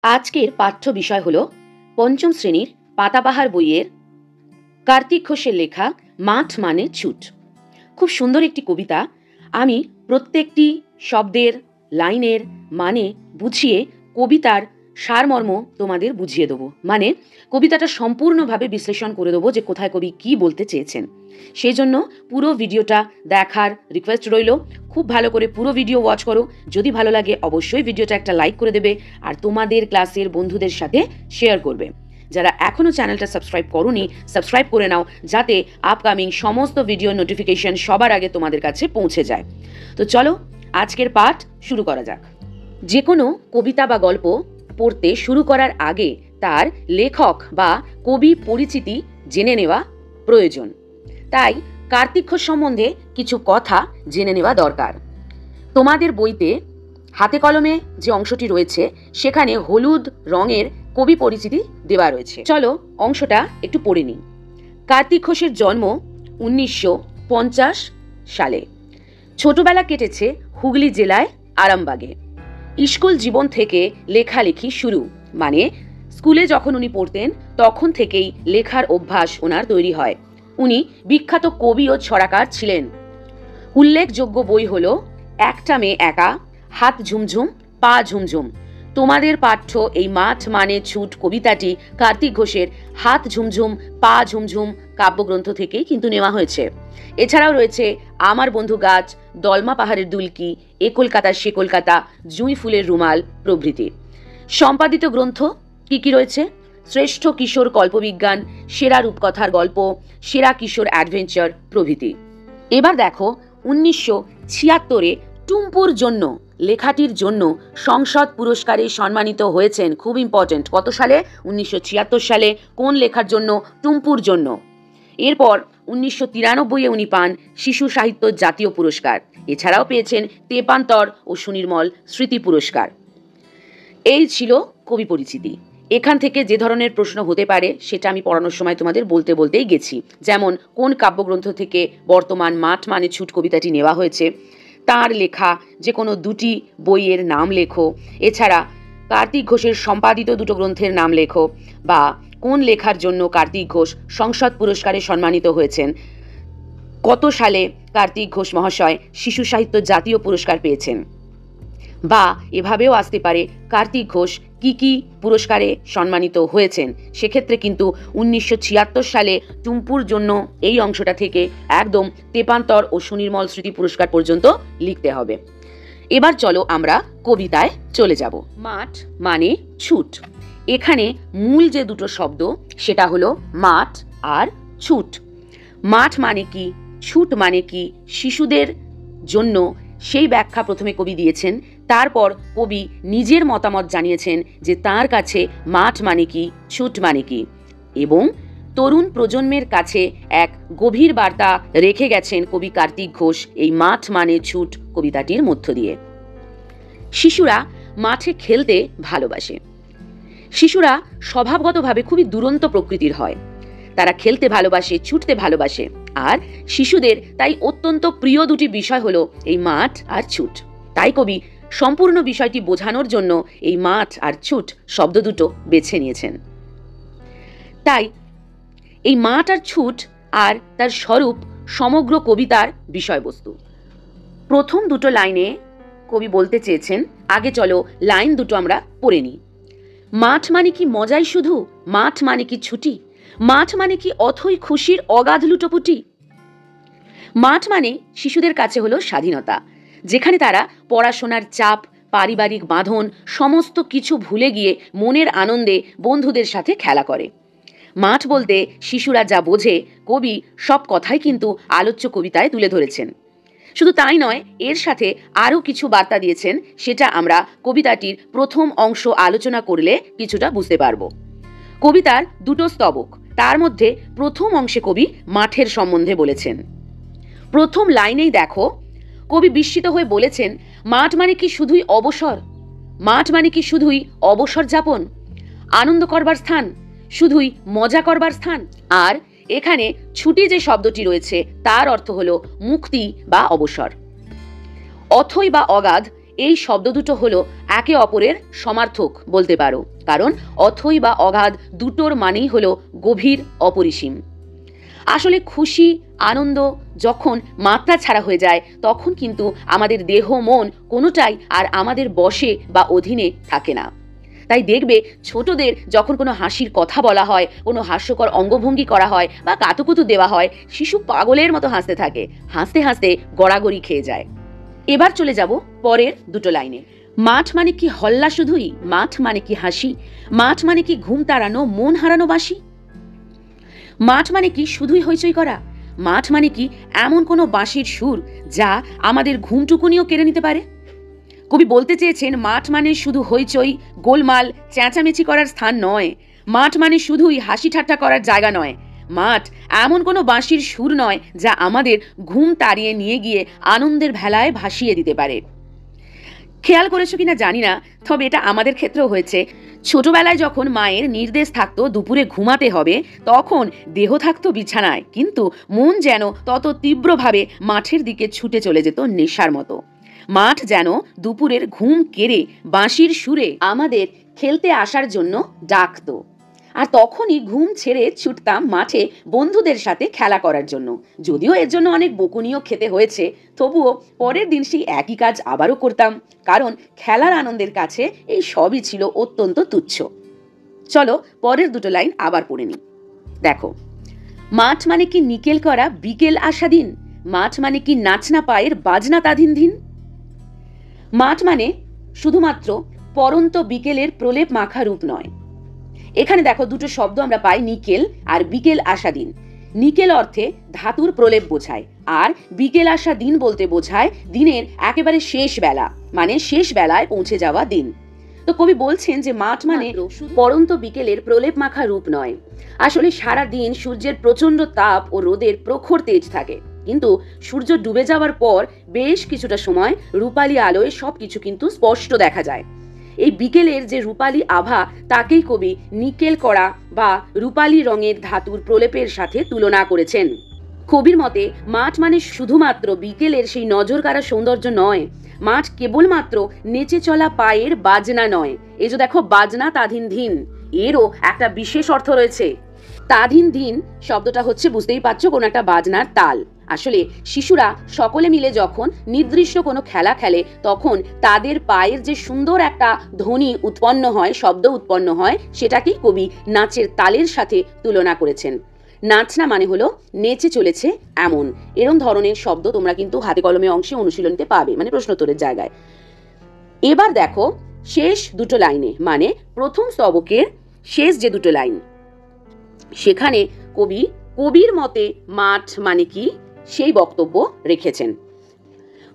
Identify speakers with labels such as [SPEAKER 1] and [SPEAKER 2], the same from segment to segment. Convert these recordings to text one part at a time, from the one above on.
[SPEAKER 1] আজকের পাঠ্য বিষয় হলো পঞ্চম শ্রেণীর পাতাবাহার বইয়ের কার্তিক ঘোষের লেখা মাঠ মানে ছুট। খুব সুন্দর একটি কবিতা। আমি প্রত্যেকটি শব্দের লাইনের মানে বুঝিয়ে কবিতার সারমর্ম তোমাদের বুঝিয়ে দেবো, মানে কবিতাটা সম্পূর্ণভাবে বিশ্লেষণ করে দেবো যে কোথায় কবি কি বলতে চেয়েছেন। সেই জন্য পুরো ভিডিওটা দেখার রিকোয়েস্ট রইল। খুব ভালো করে পুরো ভিডিও ওয়াচ করো। যদি ভালো লাগে অবশ্যই ভিডিওটা একটা লাইক করে দেবে আর তোমাদের ক্লাসের বন্ধুদের সাথে শেয়ার করবে। যারা এখনও চ্যানেলটা সাবস্ক্রাইব করোনি সাবস্ক্রাইব করে নাও, যাতে আপকামিং সমস্ত ভিডিও নোটিফিকেশন সবার আগে তোমাদের কাছে পৌঁছে যায়। তো চলো আজকের পাঠ শুরু করা যাক। যে কোনো কবিতা বা গল্প পড়তে শুরু করার আগে তার লেখক বা কবি পরিচিতি জেনে নেওয়া প্রয়োজন। তাই কার্তিক ঘোষ সম্বন্ধে কিছু কথা জেনে নেওয়া দরকার। তোমাদের বইতে হাতে কলমে যে অংশটি রয়েছে সেখানে হলুদ রঙের কবি পরিচিতি দেওয়া রয়েছে। চলো অংশটা একটু পড়ে নিই। কার্তিক ঘোষের জন্ম 1950 সালে। ছোটবেলা কেটেছে হুগলি জেলায় আরামবাগে। স্কুল জীবন থেকে লেখালেখি শুরু, মানে স্কুলে যখন উনি পড়তেন তখন থেকেই লেখার অভ্যাস ওনার তৈরি হয়। উনি বিখ্যাত কবি ও ছড়াকার ছিলেন। উল্লেখযোগ্য বই হলো একটা মেয়ে একা, হাত ঝুমঝুম পা ঝুমঝুম। তোমাদের পাঠ্য এই মাঠ মানে ছুট কবিতাটি কার্তিক ঘোষের হাত ঝুমঝুম পা ঝুমঝুম কাব্যগ্রন্থ থেকেই কিন্তু নেওয়া হয়েছে। এছাড়াও রয়েছে আমার বন্ধু গাছ, দলমা পাহাড়ের দুলকি, এ কলকাতা সে কলকাতা, জুঁই ফুলের রুমাল প্রভৃতি। সম্পাদিত গ্রন্থ কি কি রয়েছে? শ্রেষ্ঠ কিশোর কল্পবিজ্ঞান, সেরা রূপকথার গল্প, সেরা কিশোর অ্যাডভেঞ্চার প্রভৃতি। এবার দেখো 1976-এ টুম্পুর জন্য লেখাটির জন্য সংসদ পুরস্কারে সম্মানিত হয়েছেন। খুব ইম্পর্টেন্ট। কত সালে? 1976 সালে। কোন লেখার জন্য? টুম্পুর জন্য। এরপর 1993-এ উনি পান শিশু সাহিত্য জাতীয় পুরস্কার। এছাড়াও পেয়েছেন তেপান্তর ও সুনির্মল স্মৃতি পুরস্কার। এই ছিল কবি পরিচিতি। এখান থেকে যে ধরনের প্রশ্ন হতে পারে সেটা আমি পড়ানোর সময় তোমাদের বলতেই গেছি। যেমন কোন কাব্যগ্রন্থ থেকে বর্তমান মাঠ মানে ছুট কবিতাটি নেওয়া হয়েছে, তার লেখা যে কোনো দুটি বইয়ের নাম লেখো, এছাড়া কার্তিক ঘোষের সম্পাদিত দুটো গ্রন্থের নাম লেখো, বা কোন লেখার জন্য কার্তিক ঘোষ সংসদ পুরস্কারে সম্মানিত হয়েছেন, কত সালে কার্তিক ঘোষ মহাশয় শিশু সাহিত্য জাতীয় পুরস্কার পেয়েছেন। বা এভাবেও আসতে পারে কার্তিক ঘোষ কি কি পুরস্কারে সম্মানিত হয়েছেন। সেক্ষেত্রে কিন্তু 1976 সালে টুম্পুর জন্য এই অংশটা থেকে একদম তেপান্তর ও সুনির্মল স্মৃতি পুরস্কার পর্যন্ত লিখতে হবে। এবার চলো আমরা কবিতায় চলে যাব। মাঠ মানে ছুট। এখানে মূল যে দুটো শব্দ সেটা হলো মাঠ আর ছুট। মাঠ মানে কি, ছুট মানে কি, শিশুদের জন্য সেই ব্যাখ্যা প্রথমে কবি দিয়েছেন। তারপর কবি নিজের মতামত জানিয়েছেন যে তার কাছে মাঠ মানে কি, ছুট মানে কি, এবং তরুণ প্রজন্মের কাছে এক গভীর বার্তা রেখে গেছেন কবি কার্তিক ঘোষ এই মাঠ মানে ছুট কবিতাটির মধ্য দিয়ে। শিশুরা মাঠে খেলতে ভালোবাসে। শিশুরা স্বভাবগতভাবে খুবই দুরন্ত প্রকৃতির হয়। তারা খেলতে ভালোবাসে, ছুটতে ভালোবাসে। আর শিশুদের তাই অত্যন্ত প্রিয় দুটি বিষয় হলো এই মাঠ আর ছুট। তাই কবি সম্পূর্ণ বিষয়টি বোঝানোর জন্য এই মাঠ আর ছুট শব্দ দুটো বেছে নিয়েছেন। তাই এই মাঠ আর ছুট আর তার স্বরূপ সমগ্র কবিতার বিষয়বস্তু। প্রথম দুটো লাইনে কবি বলতে চেয়েছেন, আগে চলো লাইন দুটো আমরা পড়ে নিই। মাঠ মানে কি মজাই শুধু, মাঠ মানে কি ছুটি, মাঠ মানে কি অথই খুশির অগাধ লুটোপুটি। মাঠ মানে শিশুদের কাছে হলো স্বাধীনতা, যেখানে তারা পড়াশোনার চাপ, পারিবারিক বাঁধন সমস্ত কিছু ভুলে গিয়ে মনের আনন্দে বন্ধুদের সাথে খেলা করে। মাঠ বলতে শিশুরা যা বোঝে কবি সব কথাই কিন্তু আলোচ্য কবিতায় তুলে ধরেছেন। শুধু তাই নয়, এর সাথে আরও কিছু বার্তা দিয়েছেন, সেটা আমরা কবিতাটির প্রথম অংশ আলোচনা করলে কিছুটা বুঝতে পারব। কবিতার দুটো স্তবক, তার মধ্যে প্রথম অংশে কবি মাঠের সম্বন্ধে বলেছেন। প্রথম লাইনেই দেখো কবি বিস্মিত হয়ে বলেছেন, মাঠ মানে কি শুধুই অবসর, মাঠ মানে কি শুধুই অবসর যাপন, আনন্দ করবার স্থান, শুধুই মজা করবার স্থান। আর এখানে ছুটি যে শব্দটি রয়েছে তার অর্থ হলো মুক্তি বা অবসর। অথই বা অগাধ এই শব্দ দুটো হলো একে অপরের সমার্থক বলতে পারো, কারণ অথই বা অগাধ দুটোর মানেই হলো গভীর, অপরিসীম। আসলে খুশি, আনন্দ যখন মাত্রা ছাড়া হয়ে যায় তখন কিন্তু আমাদের দেহ মন কোনোটাই আর আমাদের বশে বা অধীনে থাকে না। তাই দেখবে ছোটদের যখন কোনো হাসির কথা বলা হয়, কোনো হাস্যকর অঙ্গভঙ্গি করা হয় বা কাতুকুতু দেওয়া হয়, শিশু পাগলের মতো হাসতে থাকে, হাসতে হাসতে গড়াগড়ি খেয়ে যায়। এবার চলে যাব পরের দুটো লাইনে। মাঠ মানে কি হল্লা শুধুই, মাঠ মানে কি হাসি, মাঠ মানে কি ঘুম তাড়ানো মন হারানো বাসি, মাঠ মানে কি শুধুই হইচই করা, মাঠ মানে কি এমন কোনো বাঁশির সুর যা আমাদের ঘুমটুকুনিও কেড়ে নিতে পারে। কবি বলতে চেয়েছেন মাঠ মানে শুধু হইচই, গোলমাল, চেঁচামেচি করার স্থান নয়, মাঠ মানে শুধুই হাসি ঠাট্টা করার জায়গা নয়, মাঠ এমন কোনো বাঁশির সুর নয় যা আমাদের ঘুম তাড়িয়ে নিয়ে গিয়ে আনন্দের ভেলায় ভাসিয়ে দিতে পারে। খেয়াল করেছো কিনা জানি না, তবে এটা আমাদের ক্ষেত্রেও হয়েছে। ছোটবেলায় যখন মায়ের নির্দেশ থাকতো দুপুরে ঘুমাতে হবে, তখন দেহ থাকতো বিছানায়, কিন্তু মন যেন তত তীব্রভাবে মাঠের দিকে ছুটে চলে যেত নেশার মতো। মাঠ যেন দুপুরের ঘুম কেড়ে বাঁশির সুরে আমাদের খেলতে আসার জন্য ডাকতো, আর তখনই ঘুম ছেড়ে ছুটতাম মাঠে বন্ধুদের সাথে খেলা করার জন্য। যদিও এর জন্য অনেক বকুনিও খেতে হয়েছে, তবুও পরের দিন সেই একই কাজ আবারও করতাম, কারণ খেলার আনন্দের কাছে এই সবই ছিল অত্যন্ত তুচ্ছ। চলো পরের দুটো লাইন আবার পড়ে নিই। দেখো, মাঠ মানে কি নিকেল করা বিকেল আসা দিন, মাঠ মানে কি নাচনা পায়ের বাজনা তাধিন দিন। মাঠ মানে শুধুমাত্র পরন্ত বিকেলের প্রলেপ মাখা রূপ নয়। এখানে দেখো দুটো শব্দ আমরা পাই, নিকেল আর বিকেল আসা দিন। নিকেল অর্থে ধাতুর প্রলেপ বোঝায়, আর বিকেল আসা দিন বলতে বোঝায় দিনের একেবারে শেষ বেলা, মানে শেষ বেলায় পৌঁছে যাওয়া দিন। তো কবি বলছেন যে মাঠ মানে পরন্ত বিকেলের প্রলেপ মাখা রূপ নয়। আসলে সারা দিন সূর্যের প্রচন্ড তাপ ও রোদের প্রখর তেজ থাকে, কিন্তু সূর্য ডুবে যাওয়ার পর বেশ কিছুটা সময় রূপালী আলোয় সবকিছু কিন্তু স্পষ্ট দেখা যায়। এই বিকেলের যে রূপালী আভা তাকেই কবি নিকেল করা বা রূপালী রঙের ধাতুর প্রলেপের সাথে তুলনা করেছেন। কবির মতে মাঠ মানে শুধুমাত্র বিকেলের সেই নজর কাড়া সৌন্দর্য নয়, মাঠ কেবলমাত্র নেচে চলা পায়ের বাজনা নয়। এই যে দেখো বাজনা তাধিন ধিন, এরও একটা বিশেষ অর্থ রয়েছে। তাধিন ধিন শব্দটা হচ্ছে, বুঝতেই পারছো, কোনো একটা বাজনার তাল। আসলে শিশুরা সকলে মিলে যখন নির্দিষ্ট কোনো খেলা খেলে তখন তাদের পায়ের যে সুন্দর একটা ধ্বনি উৎপন্ন হয়, শব্দ উৎপন্ন হয়, সেটাকেই কবি নাচের তালের সাথে তুলনা করেছেন। নাচনা মানে হলো নেচে চলেছে এমন, এরম ধরনের শব্দ তোমরা কিন্তু হাতে কলমে অংশে অনুশীলনীতে পাবে, মানে প্রশ্নোত্তরের জায়গায়। এবার দেখো শেষ দুটো লাইনে, মানে প্রথম স্তবকের শেষ যে দুটো লাইন, সেখানে কবির মতে মাঠ মানে কি সেই বক্তব্য রেখেছেন।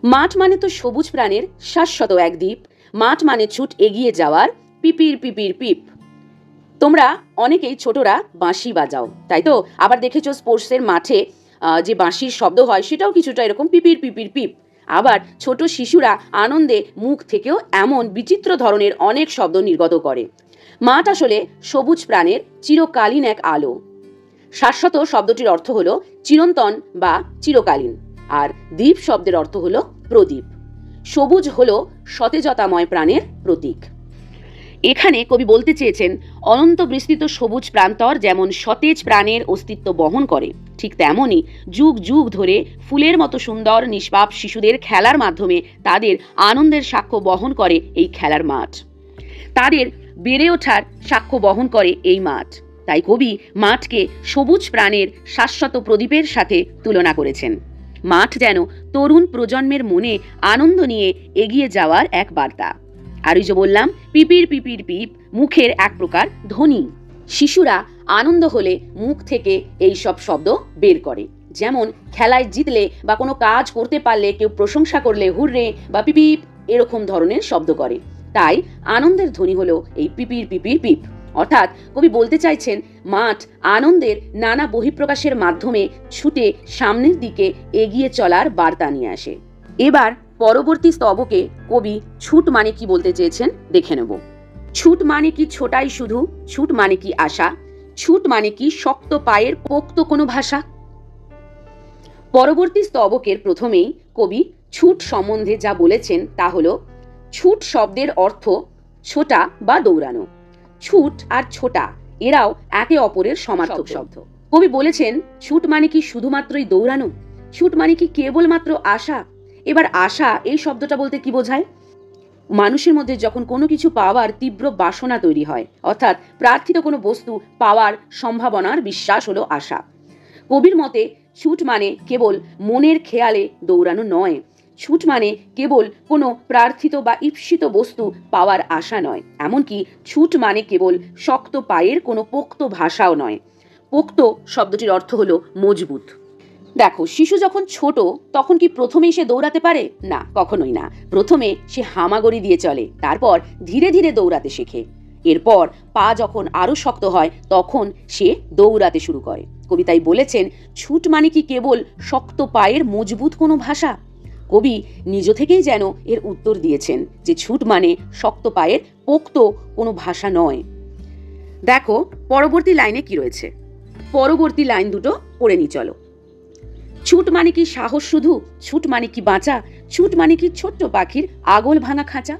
[SPEAKER 1] মাঠ মানে তো সবুজ প্রাণের শাশ্বত এক দ্বীপ, মাঠ মানে ছুট এগিয়ে যাওয়ার পিপির পিপির পিপ। তোমরা অনেকেই ছোটরা বাঁশি বাজাও, তাই তো? আবার দেখেছো স্পোর্টসের মাঠে যে বাঁশির শব্দ হয় সেটাও কিছুটা এরকম পিপির পিপির পিপ। আবার ছোট শিশুরা আনন্দে মুখ থেকেও এমন বিচিত্র ধরনের অনেক শব্দ নির্গত করে। মাঠ আসলে সবুজ প্রাণের চিরকালীন এক আলো। শাশ্বত শব্দটির অর্থ হলো চিরন্তন বা চিরকালীন, আর দ্বীপ শব্দের অর্থ হলো প্রদীপ। সবুজ হলো সতেজতাময় প্রাণের প্রতীক। এখানে কবি বলতে চেয়েছেন অনন্ত বিস্তৃত সবুজ প্রান্তর যেমন সতেজ প্রাণের অস্তিত্ব বহন করে, ঠিক তেমনই যুগ যুগ ধরে ফুলের মতো সুন্দর নিষ্পাপ শিশুদের খেলার মাধ্যমে তাদের আনন্দের সাক্ষ্য বহন করে এই খেলার মাঠ, তাদের বেড়ে ওঠার সাক্ষ্য বহন করে এই মাঠ। তাই কবি মাঠকে সবুজ প্রাণের শাশ্বত প্রদীপের সাথে তুলনা করেছেন। মাঠ যেন তরুণ প্রজন্মের মনে আনন্দ নিয়ে এগিয়ে যাওয়ার এক বার্তা। আর ওই যে বললাম পিপির পিপির পিপ মুখের এক প্রকার ধ্বনি। শিশুরা আনন্দ হলে মুখ থেকে এই সব শব্দ বের করে, যেমন খেলায় জিতলে বা কোনো কাজ করতে পারলে কেউ প্রশংসা করলে হুররে বা পিপিপ এরকম ধরনের শব্দ করে। তাই আনন্দের ধ্বনি হলো এই পিপির পিপির পিপ। অর্থাৎ কবি বলতে চাইছেন মাঠ আনন্দের নানা বহিঃপ্রকাশের মাধ্যমে ছুটে সামনের দিকে এগিয়ে চলার বার্তা নিয়ে আসে। এবার পরবর্তী স্তবকে কবি ছুট মানে কি বলতে চেয়েছেন দেখে নেব। ছুট মানে কি ছোটাই শুধু, ছুট মানে কি আশা, ছুট মানে কি শক্ত পায়ের পোক্ত কোনো ভাষা। পরবর্তী স্তবকের প্রথমেই কবি ছুট সম্বন্ধে যা বলেছেন তা হলো ছুট শব্দের অর্থ ছোটা বা দৌড়ানো। ছুট আর ছোটা এরাও একে অপরের সমার্থক শব্দ। কবি বলেছেন ছুট মানে কি শুধুমাত্রই দৌড়ানো? ছুট মানে কি কেবলমাত্র আশা? এবার আশা এই শব্দটা বলতে কি বোঝায়? মানুষের মধ্যে যখন কোনো কিছু পাওয়ার তীব্র বাসনা তৈরি হয়, অর্থাৎ প্রার্থিত কোনো বস্তু পাওয়ার সম্ভাবনার বিশ্বাস হলো আশা। কবির মতে ছুট মানে কেবল মনের খেয়ালে দৌড়ানো নয়, ছুট মানে কেবল কোনো প্রার্থিত বা ঈপ্সিত বস্তু পাওয়ার আশা নয়, এমনকি ছুট মানে কেবল শক্ত পায়ের কোনো পোক্ত ভাষাও নয়। পোক্ত শব্দটির অর্থ হলো মজবুত। দেখো, শিশু যখন ছোট তখন কি প্রথমেই সে দৌড়াতে পারে? না, কখনোই না। প্রথমে সে হামাগুড়ি দিয়ে চলে, তারপর ধীরে ধীরে দৌড়াতে শেখে। এরপর পা যখন আরো শক্ত হয় তখন সে দৌড়াতে শুরু করে। কবিতায় বলেছেন ছুট মানে কি কেবল শক্ত পায়ের মজবুত কোনো ভাষা? কবি নিজ থেকেই যেন এর উত্তর দিয়েছেন যে ছুট মানে শক্ত পায়ের পোক্ত কোনো ভাষা নয়। দেখো পরবর্তী লাইনে কি রয়েছে, পরবর্তী লাইন দুটো পড়ে নি চলো। ছুট মানে কি সাহস শুধু? ছুট মানে কি বাঁচা? ছুট মানে কি ছোট্ট পাখির আগল ভাঙা খাঁচা?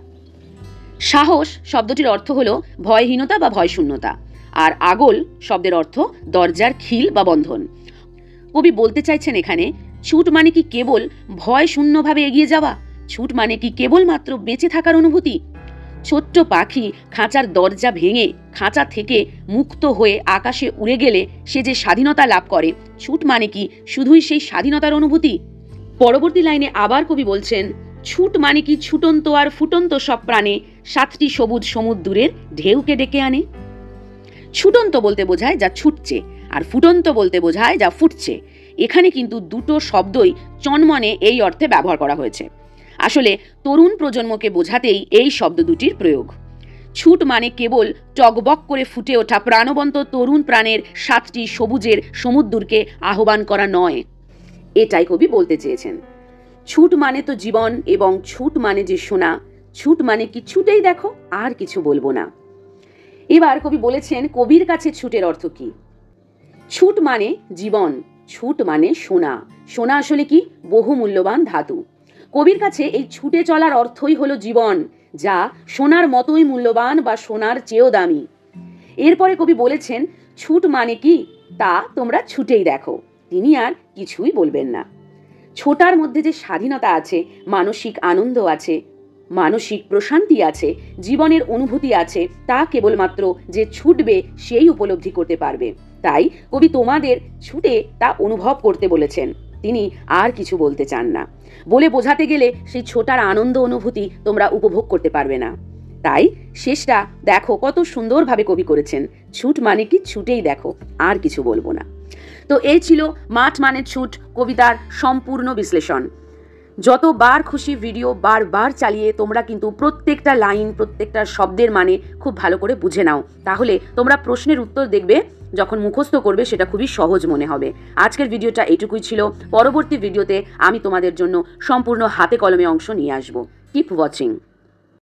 [SPEAKER 1] সাহস শব্দটির অর্থ হলো ভয়হীনতা বা ভয়শূন্যতা, আর আগল শব্দের অর্থ দরজার খিল বা বন্ধন। কবি বলতে চাইছেন এখানে ছুট মানে কি কেবল ভয় শূন্যভাবে এগিয়ে যাওয়া? ছুট মানে কি কেবলমাত্র বেঁচে থাকার অনুভূতি? ছোট্ট পাখি খাঁচার দরজা ভেঙে খাঁচা থেকে মুক্ত হয়ে আকাশে উড়ে গেলে সে যে স্বাধীনতা লাভ করে, ছুট মানে কি শুধুই সেই স্বাধীনতার অনুভূতি? পরবর্তী লাইনে আবার কবি বলছেন ছুট মানে কি ছুটন্ত আর ফুটন্ত সব প্রাণে সাতটি সবুজ সমুদ্রের ঢেউকে ডেকে আনে। ছুটন্ত বলতে বোঝায় যা ছুটছে, আর ফুটন্ত বলতে বোঝায় যা ফুটছে। এখানে কিন্তু দুটো শব্দই চনমনে এই অর্থে ব্যবহার করা হয়েছে। আসলে তরুণ প্রজন্মকে বোঝাতেই এই শব্দ দুটির প্রয়োগ। ছুট মানে কেবল টগবক করে ফুটে ওঠা প্রাণবন্ত তরুণ প্রাণের সাতটি সবুজের সমুদ্রকে আহ্বান করা নয়, এটাই কবি বলতে চেয়েছেন। ছুট মানে তো জীবন, এবং ছুট মানে যে শোনা। ছুট মানে কি ছুটেই দেখো, আর কিছু বলবো না। এবার কবি বলেছেন কবির কাছে ছুটের অর্থ কি। ছুট মানে জীবন, ছুট মানে সোনা। সোনা আসলে কি? বহু মূল্যবান ধাতু। কবির কাছে এই ছুটে চলার অর্থই হলো জীবন, যা সোনার মতোই মূল্যবান বা সোনার চেয়েও দামি। এরপরে কবি বলেছেন ছুট মানে কি তা তোমরা ছুটেই দেখো। তিনি আর কিছুই বলবেন না। ছোটার মধ্যে যে স্বাধীনতা আছে, মানসিক আনন্দ আছে, মানসিক প্রশান্তি আছে, জীবনের অনুভূতি আছে, তা কেবলমাত্র যে ছুটবে সেই উপলব্ধি করতে পারবে। তাই কবি তোমাদের ছুটে তা অনুভব করতে বলেছেন। তিনি আর কিছু বলতে চান না। বলে বোঝাতে গেলে সেই ছোটার আনন্দ অনুভূতি তোমরা উপভোগ করতে পারবে না। তাই শেষটা দেখো কত সুন্দরভাবে কবি করেছেন। ছুট মানে কি ছুটেই দেখো, আর কিছু বলবো না। তো এই ছিল মাঠ মানে ছুট কবিতার সম্পূর্ণ বিশ্লেষণ। যতবার খুশি ভিডিও বারবার চালিয়ে তোমরা কিন্তু প্রত্যেকটা লাইন, প্রত্যেকটা শব্দের মানে খুব ভালো করে বুঝে নাও। তাহলে তোমরা প্রশ্নের উত্তর দেখবে যখন মুখস্থ করবে সেটা খুবই সহজ মনে হবে। আজকের ভিডিওটা এটুকুই ছিল। পরবর্তী ভিডিওতে আমি তোমাদের জন্য সম্পূর্ণ হাতে কলমে অংশ নিয়ে আসবো। Keep watching.